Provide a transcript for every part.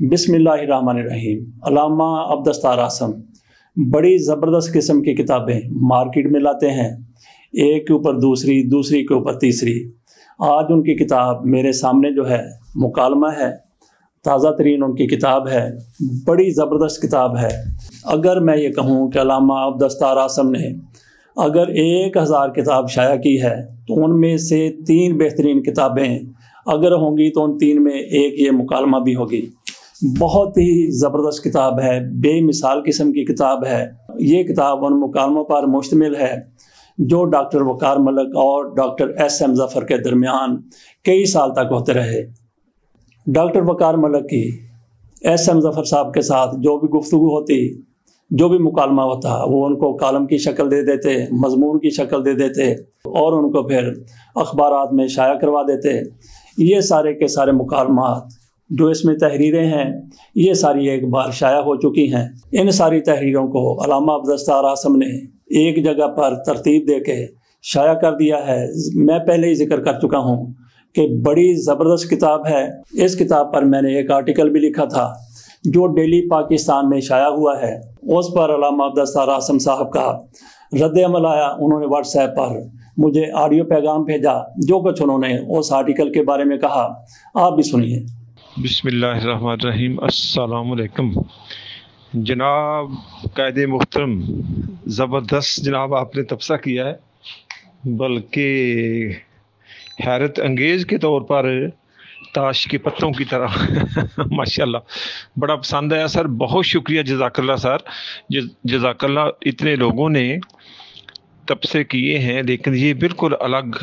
बिस्मिल्लाहिर्रहमानिर्रहीम। अल्लामा अब्दुस्तार आसम बड़ी ज़बरदस्त किस्म की किताबें मार्केट में लाते हैं, एक के ऊपर दूसरी, दूसरी के ऊपर तीसरी। आज उनकी किताब मेरे सामने जो है मुकालमा है, ताज़ा तरीन उनकी किताब है, बड़ी ज़बरदस्त किताब है। अगर मैं ये कहूँ कि अल्लामा अब्दुस्तार आसम ने अगर 1000 किताब शाया की है तो उनमें से 3 बेहतरीन किताबें अगर होंगी तो उन 3 में एक ये मुकालमा भी होगी। बहुत ही ज़बरदस्त किताब है, बेमिसाल किस्म की किताब है। ये किताब उन मुकालमों पर मुश्तमिल है जो डॉक्टर वक़ार मलिक और डॉक्टर SM ज़फ़र के दरमियान कई साल तक होते रहे। डॉक्टर वक़ार मलिक की SM ज़फ़र साहब के साथ जो भी गुफ्तगू होती, जो भी मुकालमा होता, वो उनको कालम की शक्ल दे देते, मजमून की शक्ल दे देते और उनको फिर अखबारात में शाया करवा देते। ये सारे के सारे मुकालमात जो इसमें तहरीरें हैं, ये सारी एक बार शाया हो चुकी हैं। इन सारी तहरीरों को अल्लामा अब्दुस्तार आसम ने एक जगह पर तरतीब दे के शाया कर दिया है। मैं पहले ही जिक्र कर चुका हूँ कि बड़ी ज़बरदस्त किताब है। इस किताब पर मैंने एक आर्टिकल भी लिखा था जो डेली पाकिस्तान में शाया हुआ है। उस पर अल्लामा अब्दुस्तार आसम साहब का रद्द अमल आया। उन्होंने व्हाट्सएप पर मुझे ऑडियो पैगाम भेजा, जो कुछ उन्होंने उस आर्टिकल के बारे में कहा आप भी सुनिए। बिस्मिल्लाहिर्रहमानिर्रहीम। अस्सलाम वालेकुम जनाब, कायदे मुहतरम, ज़बरदस्त जनाब आपने तबसरा किया है, बल्कि हैरत अंगेज़ के तौर पर ताश के पत्तों की तरह माशाल्लाह, बड़ा पसंद आया सर। बहुत शुक्रिया, जज़ाकल्लाह सर, जज़ाकल्लाह। इतने लोगों ने तबसरे किए हैं लेकिन ये बिल्कुल अलग,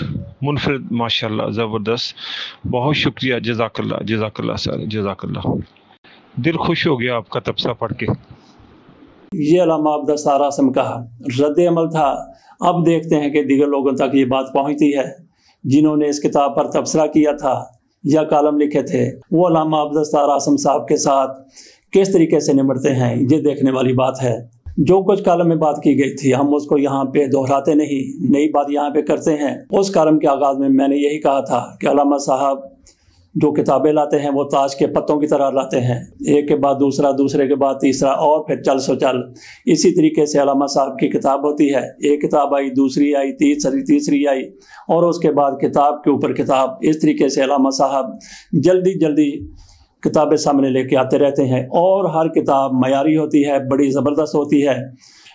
मुनफरिद, माशाल्लाह, ज़बरदस्त। बहुत शुक्रिया, जज़ाकल्लाह, जज़ाकल्लाह सर, जज़ाकल्लाह। दिल खुश हो गया आपका तबसरा पढ़ के। ये अल्लामा अब्दुस्तार आसम का रद्द अमल था। अब देखते हैं कि दीगर लोगों तक ये बात पहुँचती है जिन्होंने इस किताब पर तबसरा किया था या कालम लिखे थे, वो अल्लामा अब्दुस्तार आसम साहब के साथ किस तरीके से निमटते हैं। ये देखने वाली बात है। जो कुछ कालम में बात की गई थी हम उसको यहाँ पे दोहराते नहीं, नई बात यहाँ पे करते हैं। उस कालम के आगाज़ में मैंने यही कहा था कि अल्लामा साहब जो किताबें लाते हैं वो ताश के पत्तों की तरह लाते हैं, एक के बाद दूसरा, दूसरे के बाद तीसरा और फिर चल सो चल। इसी तरीके से अल्लामा साहब की किताब होती है, एक किताब आई, दूसरी आई, तीसरी आई और उसके बाद किताब के ऊपर किताब। इस तरीके से अल्लामा साहब जल्दी जल्दी किताबें सामने लेके आते रहते हैं और हर किताब मयारी होती है, बड़ी ज़बरदस्त होती है।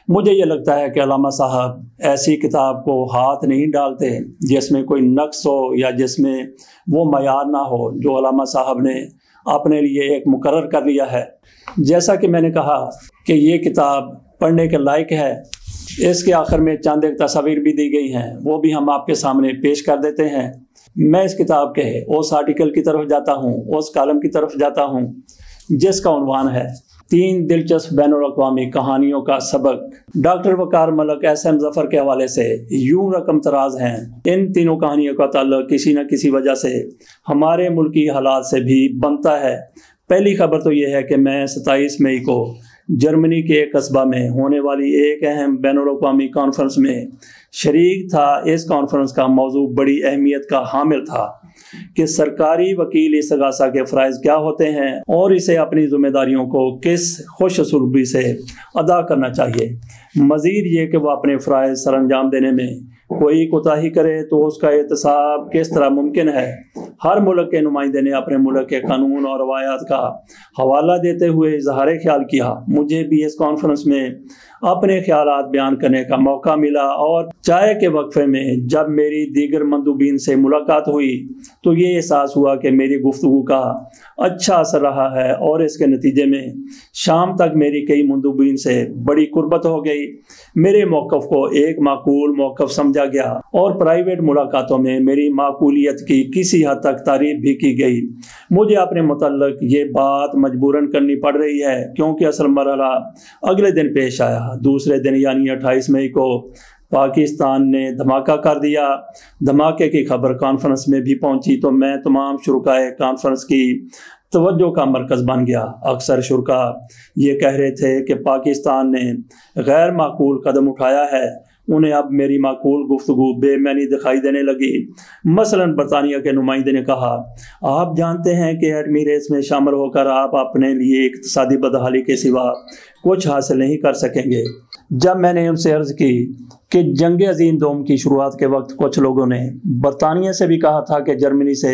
मुझे ये लगता है कि अल्लामा साहब ऐसी किताब को हाथ नहीं डालते जिसमें कोई नक्स हो या जिसमें वो मयार ना हो जो अल्लामा साहब ने अपने लिए एक मुकर्रर कर लिया है। जैसा कि मैंने कहा कि ये किताब पढ़ने के लायक है। इसके आखिर में चंद एक तस्वीर भी दी गई हैं, वो भी हम आपके सामने पेश कर देते हैं। मैं इस किताब के उस आर्टिकल की तरफ जाता हूँ, उस कालम की तरफ जाता हूँ जिसका उन्वान है 3 दिलचस्प बैनुल-अक़वामी कहानियों का सबक। डॉक्टर वक़ार मलिक SM ज़फ़र के हवाले से यूं रकम तराज हैं। इन तीनों कहानियों का ताल्लुक़ किसी न किसी वजह से हमारे मुल्की हालात से भी बनता है। पहली खबर तो ये है कि मैं 27 मई को जर्मनी के एक कस्बा में होने वाली एक अहम बैनुल-अक़वामी कॉन्फ्रेंस में शरीक था। इस कॉन्फ्रेंस का मौजू बड़ी अहमियत का हामिल था कि सरकारी वकील इस्तग़ासा के फ़राइज़ क्या होते हैं और इसे अपनी ज़िम्मेदारियों को किस खुश उसलूबी से अदा करना चाहिए। मज़ीद ये कि वह अपने फ़राइज़ सर अंजाम देने में कोई कोताही करे तो उसका एहतसाब किस तरह मुमकिन है। हर मुल्क के नुमाइंदे ने अपने मुल्क के कानून और रवायात का हवाला देते हुए इज़हार ख्याल किया। मुझे भी इस कॉन्फ्रेंस में अपने ख्यालात बयान करने का मौका मिला और चाय के वक्फे में जब मेरी दीगर मंदूबीन से मुलाकात हुई तो ये एहसास हुआ कि मेरी गुफ्तगू का अच्छा असर रहा है और इसके नतीजे में शाम तक मेरी कई मंदूबीन से बड़ी कुर्बत हो गई। मेरे मौक़िफ़ को एक माकूल मौक़िफ़ समझा गया और प्राइवेट मुलाकातों में मेरी माकूलियत की किसी हद तक तारीफ़ भी की गई। मुझे अपने मुतल्लिक़ ये बात मजबूरन करनी पड़ रही है क्योंकि असल मरहला अगले दिन पेश आया। दूसरे दिन यानी 28 मई को पाकिस्तान ने धमाका कर दिया। धमाके की खबर कॉन्फ्रेंस में भी पहुंची तो मैं तमाम शुरकाए कॉन्फ्रेंस की तवज्जो का मरकज़ बन गया। अक्सर शुरका ये कह रहे थे कि पाकिस्तान ने गैर माकूल कदम उठाया है उन्हें अब मेरी माकूल गुफ्तगू बेमैनी दिखाई देने लगी। मसलन बरतानिया के नुमाइंदे ने कहा, आप जानते हैं कि एटमी रेस में शामिल होकर आप अपने लिए इक्तिसादी बदहाली के सिवा कुछ हासिल नहीं कर सकेंगे। जब मैंने उनसे अर्ज़ की कि जंग अजीम दोम की शुरुआत के वक्त कुछ लोगों ने बरतानिया से भी कहा था कि जर्मनी से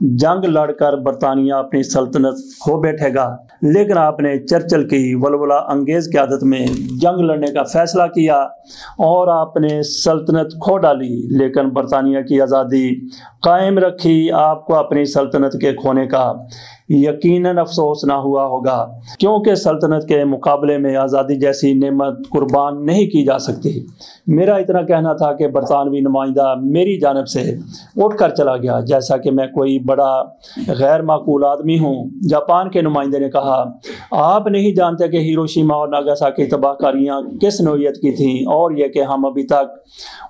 जंग लड़कर बरतानिया अपनी सल्तनत खो बैठेगा, लेकिन आपने चर्चिल की वलवला अंगेज़ क़यादत में जंग लड़ने का फ़ैसला किया और आपने सल्तनत खो डाली, लेकिन बरतानिया की आज़ादी कायम रखी। आपको अपनी सल्तनत के खोने का यकीनन अफसोस ना हुआ होगा, क्योंकि सल्तनत के मुकाबले में आज़ादी जैसी नेमत कुर्बान नहीं की जा सकती। मेरा इतना कहना था कि बरतानवी नुमाइंदा मेरी जानिब से उठकर चला गया, जैसा कि मैं कोई बड़ा गैर माकूल आदमी हूँ। जापान के नुमाइंदे ने कहा, आप नहीं जानते कि हिरोशिमा और नागासाकी तबाहकारियाँ किस नौइयत की थीं और यह कि हम अभी तक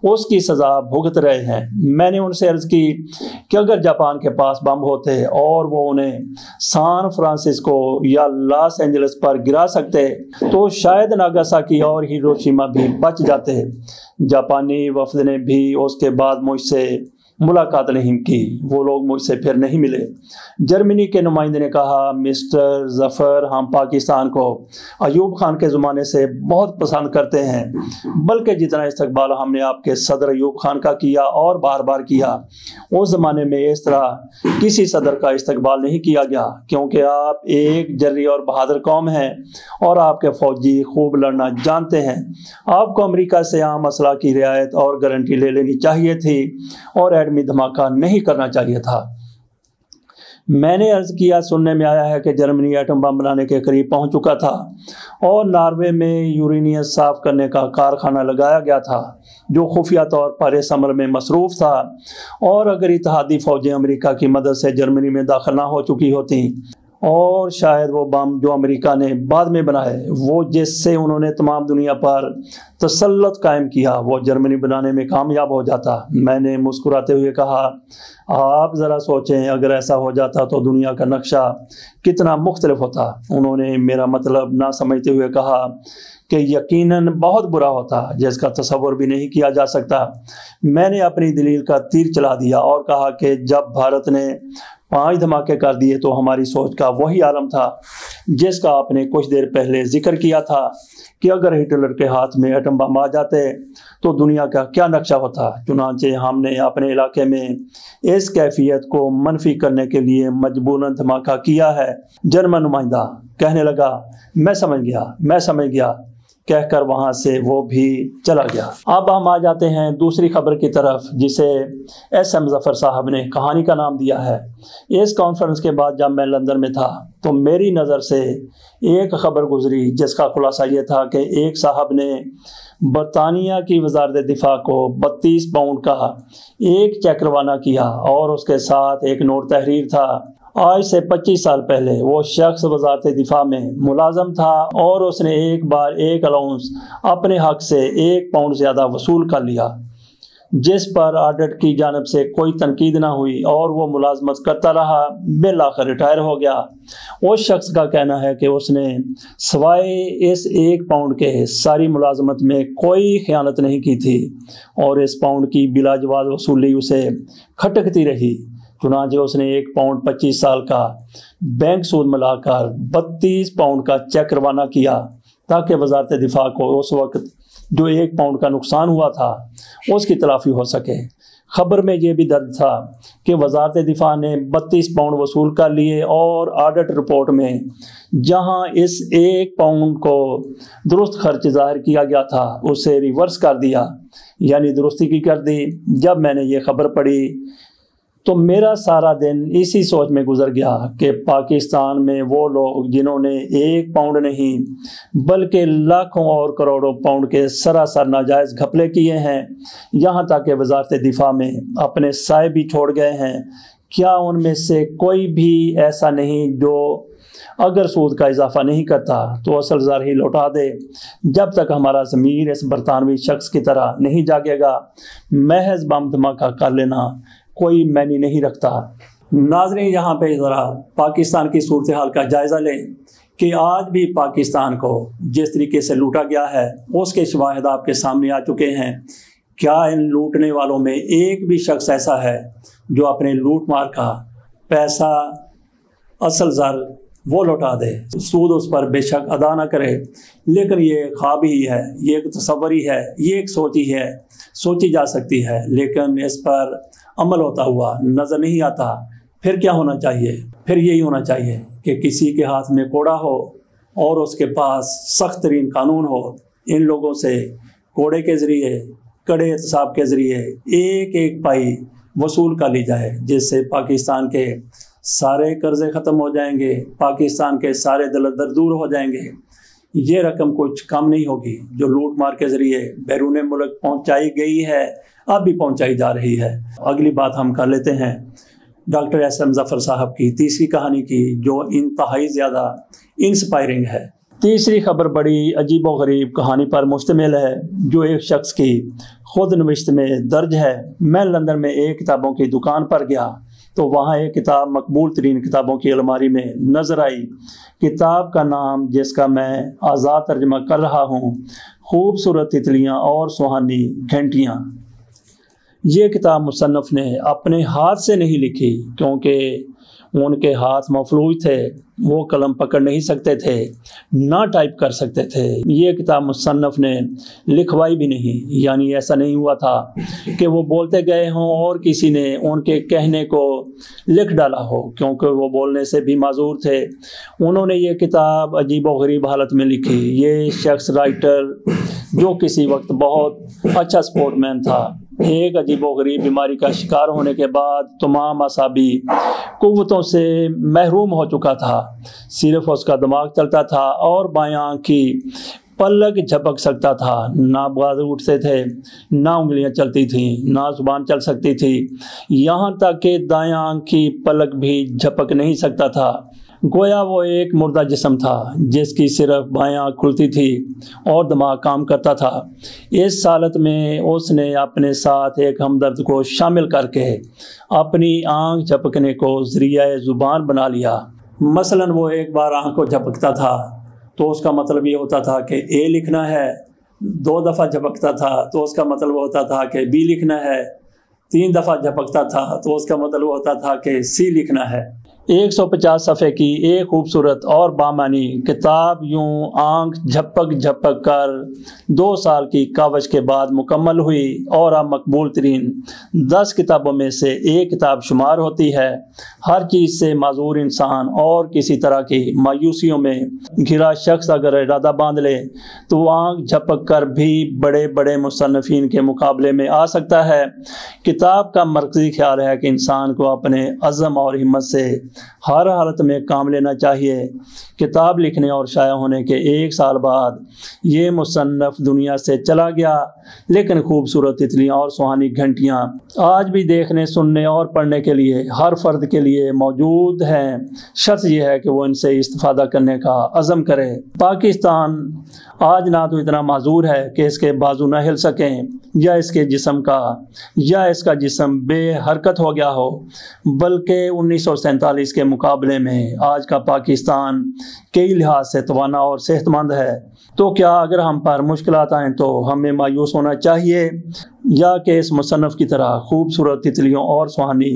उसकी सज़ा भुगत रहे हैं। मैंने उनसे अर्ज़ की कि अगर जापान के पास बम होते और वो उन्हें सान फ्रांसिस्को या लॉस एंजलिस पर गिरा सकते तो शायद नागासाकी और हिरोशिमा भी बच जाते। जापानी वफद ने भी उसके बाद मुझसे मुलाकात नहीं की, वो लोग मुझसे फिर नहीं मिले। जर्मनी के नुमाइंदे ने कहा, मिस्टर जफ़र, हम पाकिस्तान को अयूब खान के ज़माने से बहुत पसंद करते हैं, बल्कि जितना इस्तकबाल हमने आपके सदर अयूब खान का किया और बार बार किया, उस ज़माने में इस तरह किसी सदर का इस्तकबाल नहीं किया गया, क्योंकि आप एक जर्री और बहादुर कौम हैं और आपके फ़ौजी खूब लड़ना जानते हैं। आपको अमेरिका से आम असला की रियायत और गारंटी ले लेनी चाहिए थी और एटमी धमाका नहीं करना चाहिए था। मैंने अर्ज किया, सुनने में आया है कि जर्मनी एटम बम बनाने के करीब पहुंच चुका था और नॉर्वे में यूरेनियम साफ करने का कारखाना लगाया गया था, जो खुफिया तौर पर इस अमल में मसरूफ़ था। और अगर इत्तेहादी फ़ौजें अमेरिका की मदद से जर्मनी में दाखिल ना हो चुकी होती और शायद वो बम जो अमेरिका ने बाद में बनाए, वो जिससे उन्होंने तमाम दुनिया पर तसल्लुत कायम किया, वो जर्मनी बनाने में कामयाब हो जाता। मैंने मुस्कुराते हुए कहा, आप ज़रा सोचें, अगर ऐसा हो जाता तो दुनिया का नक्शा कितना मुख्तलिफ होता। उन्होंने मेरा मतलब ना समझते हुए कहा कि यकीनन बहुत बुरा होता, जिसका तसव्वुर भी नहीं किया जा सकता। मैंने अपनी दलील का तीर चला दिया और कहा कि जब भारत ने 5 धमाके कर दिए तो हमारी सोच का वही आलम था जिसका आपने कुछ देर पहले जिक्र किया था कि अगर हिटलर के हाथ में एटम बम आ जाते तो दुनिया का क्या नक्शा होता। चुनांचे हमने अपने इलाके में इस कैफियत को मनफी करने के लिए मजबूरन धमाका किया है। जर्मन नुमाइंदा कहने लगा, मैं समझ गया कहकर वहां से वो भी चला गया। अब हम आ जाते हैं दूसरी खबर की तरफ, जिसे एस.एम. ज़फ़र साहब ने कहानी का नाम दिया है। इस कॉन्फ्रेंस के बाद जब मैं लंदन में था तो मेरी नज़र से एक खबर गुजरी जिसका खुलासा ये था कि एक साहब ने बरतानिया की वज़ारत दिफा को 32 पाउंड का एक चेक रवाना किया और उसके साथ एक नोट तहरीर था। आज से 25 साल पहले वो शख्स वज़ारत दिफा में मुलाजम था और उसने एक बार एक अलाउंस अपने हक से 1 पाउंड ज़्यादा वसूल कर लिया, जिस पर ऑडिट की जानिब से कोई तनकीद ना हुई और वो मुलाजमत करता रहा। बिल आखिर रिटायर हो गया। उस शख्स का कहना है कि उसने सवाए इस 1 पाउंड के सारी मुलाजमत में कोई खयानत नहीं की थी और इस पाउंड की बिलाजवाज वसूली उसे खटकती रही। चुनांचे उसने 1 पाउंड 25 साल का बैंक सूद मिलाकर 32 पाउंड का चेक रवाना किया ताकि वज़ारत दिफा को उस वक्त जो 1 पाउंड का नुकसान हुआ था उसकी तलाफ़ी हो सके। खबर में ये भी दर्ज था कि वज़ारत दिफा ने 32 पाउंड वसूल कर लिए और ऑडिट रिपोर्ट में जहां इस 1 पाउंड को दुरुस्त खर्च जाहिर किया गया था उसे रिवर्स कर दिया, यानी दुरुस्ती की कर दी। जब मैंने ये खबर पढ़ी तो मेरा सारा दिन इसी सोच में गुजर गया कि पाकिस्तान में वो लोग जिन्होंने 1 पाउंड नहीं बल्कि लाखों और करोड़ों पाउंड के सरासर नाजायज़ घपले किए हैं, यहाँ तक कि वज़ारत दिफा में अपने साए भी छोड़ गए हैं, क्या उनमें से कोई भी ऐसा नहीं जो अगर सूद का इजाफा नहीं करता तो असल ज़र ही लौटा दे। जब तक हमारा ज़मीर इस बरतानवी शख्स की तरह नहीं जागेगा, महज बम धमाका कर लेना कोई मायने नहीं रखता। नाज़रीन, यहाँ पे ज़रा पाकिस्तान की सूरत हाल का जायज़ा लें कि आज भी पाकिस्तान को जिस तरीके से लूटा गया है उसके शवाहिद आपके सामने आ चुके हैं। क्या इन लूटने वालों में एक भी शख्स ऐसा है जो अपने लूट मार का पैसा, असल ज़र वो लौटा दे, सूद उस पर बेशक अदा ना करे, लेकिन ये ख्वाब ही है, ये एक तसव्वुर ही है, ये एक सोच ही है, सोची जा सकती है, लेकिन इस पर अमल होता हुआ नज़र नहीं आता। फिर क्या होना चाहिए? फिर यही होना चाहिए कि किसी के हाथ में कोड़ा हो और उसके पास सख्त तरीन कानून हो। इन लोगों से कोड़े के ज़रिए, कड़े एहतसाब के ज़रिए एक एक पाई वसूल कर ली जाए, जिससे पाकिस्तान के सारे कर्ज़े ख़त्म हो जाएंगे, पाकिस्तान के सारे दलदल दूर हो जाएंगे। ये रकम कुछ कम नहीं होगी जो लूट मार के ज़रिए बैरून मुल्क पहुँचाई गई है, अब भी पहुँचाई जा रही है। अगली बात हम कर लेते हैं डॉक्टर एस.एम. ज़फ़र साहब की तीसरी कहानी की, जो इंतहाई ज़्यादा इंस्पायरिंग है। तीसरी खबर बड़ी अजीब व गरीब कहानी पर मुश्तमिल है जो एक शख्स की खुद नविश्त में दर्ज है। मैं लंदन में एक किताबों की दुकान पर गया तो वहाँ एक किताब मकबूल तरीन किताबों की अलमारी में नज़र आई। किताब का नाम, जिसका मैं आज़ाद तर्जमा कर रहा हूँ, खूबसूरत तितलियाँ और सुहानी घंटियाँ। ये किताब मुसन्नफ़ ने अपने हाथ से नहीं लिखी क्योंकि उनके हाथ मफलूज थे, वो कलम पकड़ नहीं सकते थे, ना टाइप कर सकते थे। ये किताब मुसन्नफ़ ने लिखवाई भी नहीं, यानी ऐसा नहीं हुआ था कि वो बोलते गए हों और किसी ने उनके कहने को लिख डाला हो, क्योंकि वो बोलने से भी माजूर थे। उन्होंने ये किताब अजीब व गरीब हालत में लिखी। ये शख्स राइटर, जो किसी वक्त बहुत अच्छा स्पोर्टमैन था, एक अजीब व गरीब बीमारी का शिकार होने के बाद तमाम असाबी कुव्वतों से महरूम हो चुका था। सिर्फ उसका दिमाग चलता था और बायां आँख की पलक झपक सकता था। ना बाजू उठते थे, ना उंगलियां चलती थीं, ना जुबान चल सकती थी, यहाँ तक कि दायां आँख की पलक भी झपक नहीं सकता था। गोया वो एक मुर्दा जिस्म था जिसकी सिर्फ बायां आँख खुलती थी और दिमाग काम करता था। इस हालत में उसने अपने साथ एक हमदर्द को शामिल करके अपनी आँख झपकने को ज़रिया ज़ुबान बना लिया। मसलन वो एक बार आँख को झपकता था तो उसका मतलब ये होता था कि ए लिखना है, 2 दफ़ा झपकता था तो उसका मतलब होता था कि बी लिखना है, 3 दफ़ा झपकता था तो उसका मतलब होता था कि सी लिखना है। 150 सफ़े की एक खूबसूरत और बामानी किताब यूं आँख झपक झपक कर 2 साल की कावश के बाद मुकम्मल हुई और अब मकबूल तरीन 10 किताबों में से एक किताब शुमार होती है। हर चीज़ से माजूर इंसान और किसी तरह की मायूसियों में घिरा शख्स अगर इरादा बांध ले तो आँख झपक कर भी बड़े बड़े मुसन्निफीन के मुकाबले में आ सकता है। किताब का मरकज़ी ख्याल है कि इंसान को अपने अज़म और हिम्मत से हर हालत में काम लेना चाहिए। किताब लिखने और शाया होने के 1 साल बाद ये मुसन्नफ़ दुनिया से चला गया, लेकिन खूबसूरत तितलियाँ और सुहानी घंटियाँ आज भी देखने, सुनने और पढ़ने के लिए हर फर्द के लिए मौजूद हैं। शर्त यह है कि वो इनसे इस्तिफ़ादा करने का अज़म करे। पाकिस्तान आज ना तो इतना माजूर है कि इसके बाजू न हिल सकें या इसके जिस्म का या इसका जिस्म बेहरकत हो गया हो, बल्कि 1947 के मुकाबले में आज का पाकिस्तान कई लिहाज से तवाना और सेहतमंद है। तो क्या अगर हम पर मुश्किलात आएँ तो हमें मायूस होना चाहिए या कि इस मुसन्नफ़ की तरह खूबसूरत तितलियों और सुहानी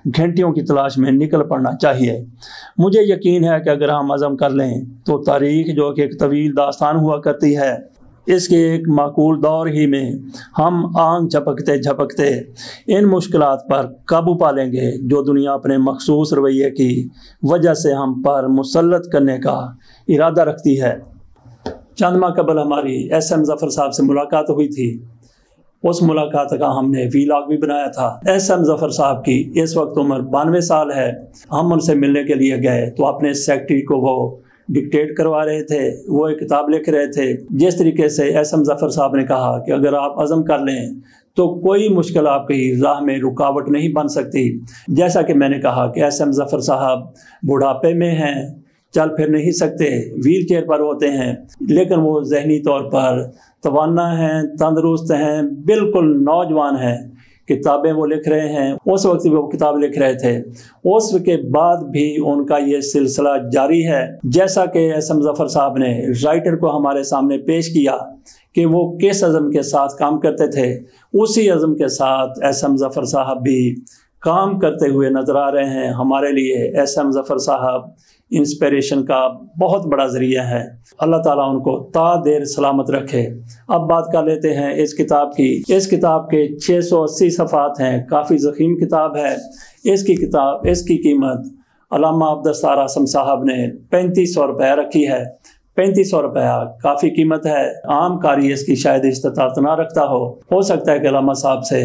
घंटियों की तलाश में निकल पड़ना चाहिए? मुझे यकीन है कि अगर हम अज़म कर लें तो तारीख़, जो कि एक तवील दास्तान हुआ करती है, इसके एक माकूल दौर ही में हम आँख झपकते झपकते इन मुश्किलात पर काबू पा लेंगे जो दुनिया अपने मखसूस रवैये की वजह से हम पर मुसल्लत करने का इरादा रखती है। चंद माह कबल हमारी एस.एम. ज़फ़र साहब से मुलाकात हुई थी। उस मुलाकात का हमने वीलॉग भी बनाया था। एस.एम. ज़फ़र साहब की इस वक्त उम्र 92 साल है। हम उनसे मिलने के लिए गए तो अपने सेक्रेटरी को वो डिक्टेट करवा रहे थे, वो एक किताब लिख रहे थे। जिस तरीके से एस.एम. ज़फ़र साहब ने कहा कि अगर आप अज़म कर लें तो कोई मुश्किल आपकी राह में रुकावट नहीं बन सकती। जैसा कि मैंने कहा कि एस.एम. ज़फ़र साहब बुढ़ापे में हैं, चल फिर नहीं सकते, व्हील चेयर पर होते हैं, लेकिन वो जहनी तौर पर तवाना हैं, तंदरुस्त हैं, बिल्कुल नौजवान हैं किताबें वो लिख रहे हैं, उस वक्त भी वो किताब लिख रहे थे, उसके बाद भी उनका ये सिलसिला जारी है। जैसा कि एस.एम. ज़फ़र साहब ने राइटर को हमारे सामने पेश किया कि वो किस अज़म के साथ काम करते थे, उसी अज़म के साथ एस.एम. ज़फ़र साहब भी काम करते हुए नज़र आ रहे हैं। हमारे लिए एस.एम. ज़फ़र साहब इंस्पिरेशन का बहुत बड़ा ज़रिया है। अल्लाह ताला उनको ता देर सलामत रखे। अब बात कर लेते हैं इस किताब की। इस किताब के 680 सफ़ात हैं, काफ़ी ज़ख़ीम किताब है। इसकी कीमत अल्लामा अब्दुस्तार आसम साहब ने 3500 रुपये रखी है। 3500 रुपया काफ़ी कीमत है। आम कारी इसकी शायद इस्तात ना रखता हो सकता है कि अल्लामा साहब से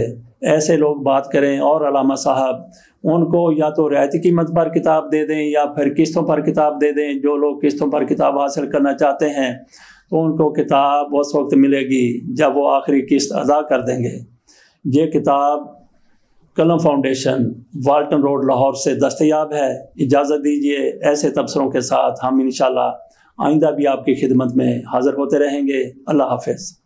ऐसे लोग बात करें और अल्लामा साहब उनको या तो रियायती कीमत पर किताब दे दें या फिर किस्तों पर किताब दे दें। जो लोग किस्तों पर किताब हासिल करना चाहते हैं तो उनको किताब उस वक्त मिलेगी जब वो आखिरी किस्त अदा कर देंगे। ये किताब कलम फाउंडेशन, वाल्टन रोड, लाहौर से दस्तयाब है। इजाज़त दीजिए, ऐसे तबसरों के साथ हम इंशाल्लाह आइंदा भी आपकी खिदमत में हाज़िर होते रहेंगे। अल्लाह हाफ़िज़।